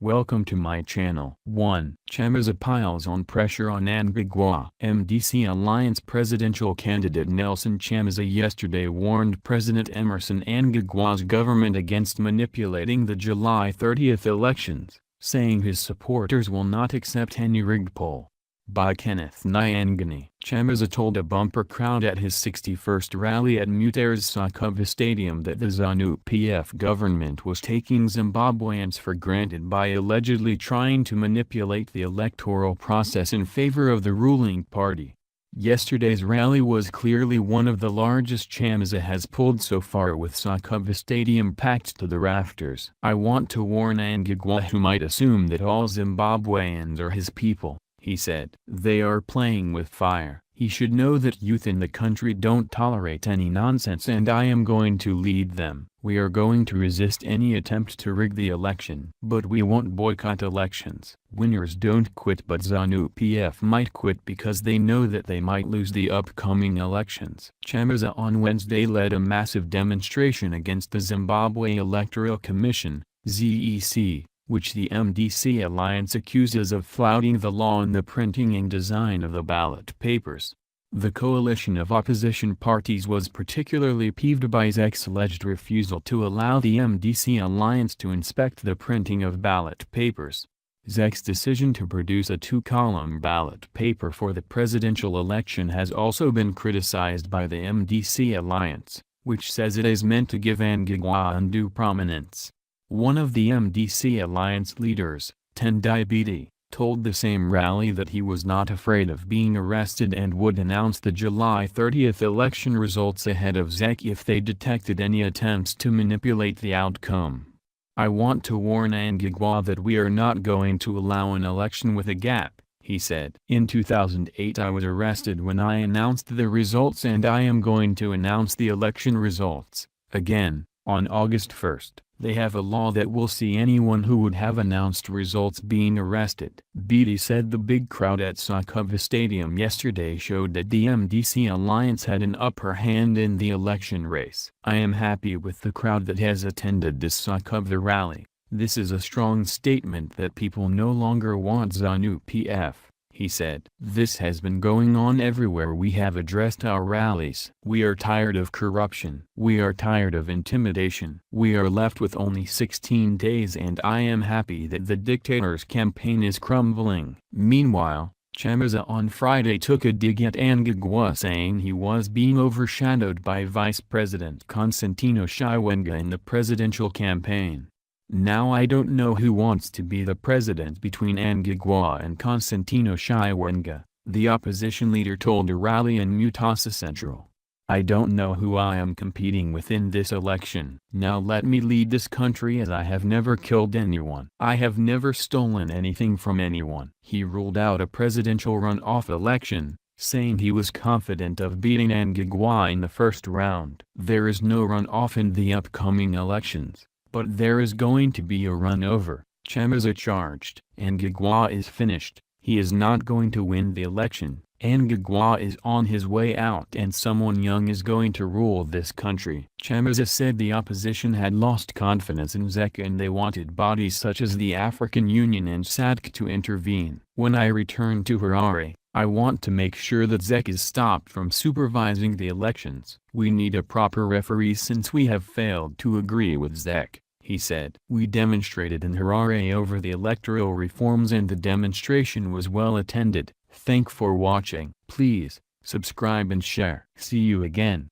Welcome to my channel. 1. Chamisa piles on pressure on Mnangagwa. MDC Alliance presidential candidate Nelson Chamisa yesterday warned President Emmerson Mnangagwa's government against manipulating the July 30th elections, saying his supporters will not accept any rigged poll. By Kenneth Nyangani. Chamisa told a bumper crowd at his 61st rally at Mutare's Sakubva stadium that the Zanu PF government was taking Zimbabweans for granted by allegedly trying to manipulate the electoral process in favor of the ruling party. Yesterday's rally was clearly one of the largest Chamisa has pulled so far, with Sakubva stadium packed to the rafters. "I want to warn Mnangagwa, who might assume that all Zimbabweans are his people," he said. "They are playing with fire. He should know that youth in the country don't tolerate any nonsense, and I am going to lead them. We are going to resist any attempt to rig the election. But we won't boycott elections. Winners don't quit, but Zanu PF might quit because they know that they might lose the upcoming elections." Chamisa on Wednesday led a massive demonstration against the Zimbabwe Electoral Commission, ZEC, which the MDC Alliance accuses of flouting the law in the printing and design of the ballot papers. The coalition of opposition parties was particularly peeved by ZEC's alleged refusal to allow the MDC Alliance to inspect the printing of ballot papers. ZEC's decision to produce a two-column ballot paper for the presidential election has also been criticized by the MDC Alliance, which says it is meant to give Mnangagwa undue prominence. One of the MDC Alliance leaders, Tendai Biti, told the same rally that he was not afraid of being arrested and would announce the July 30th election results ahead of ZEC if they detected any attempts to manipulate the outcome. "I want to warn Mnangagwa that we are not going to allow an election with a gap," he said. "In 2008 I was arrested when I announced the results, and I am going to announce the election results again, on August 1st. They have a law that will see anyone who would have announced results being arrested." Biti said the big crowd at Sakubva Stadium yesterday showed that the MDC Alliance had an upper hand in the election race. "I am happy with the crowd that has attended this Sakubva rally. This is a strong statement that people no longer want Zanu PF," he said. "This has been going on everywhere we have addressed our rallies. We are tired of corruption. We are tired of intimidation. We are left with only 16 days, and I am happy that the dictator's campaign is crumbling." Meanwhile, Chamisa on Friday took a dig at Mnangagwa, saying he was being overshadowed by Vice President Constantino Chiwenga in the presidential campaign. "Now I don't know who wants to be the president between Mnangagwa and Constantino Chiwenga," the opposition leader told a rally in Mutare Central. "I don't know who I am competing with in this election. Now let me lead this country, as I have never killed anyone. I have never stolen anything from anyone." He ruled out a presidential runoff election, saying he was confident of beating Mnangagwa in the first round. "There is no runoff in the upcoming elections, but there is going to be a runover," Chamisa charged. "Mnangagwa is finished. He is not going to win the election. Mnangagwa is on his way out, and someone young is going to rule this country." Chamisa said the opposition had lost confidence in ZEC and they wanted bodies such as the African Union and SADC to intervene. "When I return to Harare, I want to make sure that ZEC is stopped from supervising the elections. We need a proper referee since we have failed to agree with ZEC," he said. "We demonstrated in Harare over the electoral reforms, and the demonstration was well attended." Thank for watching. Please subscribe and share. See you again.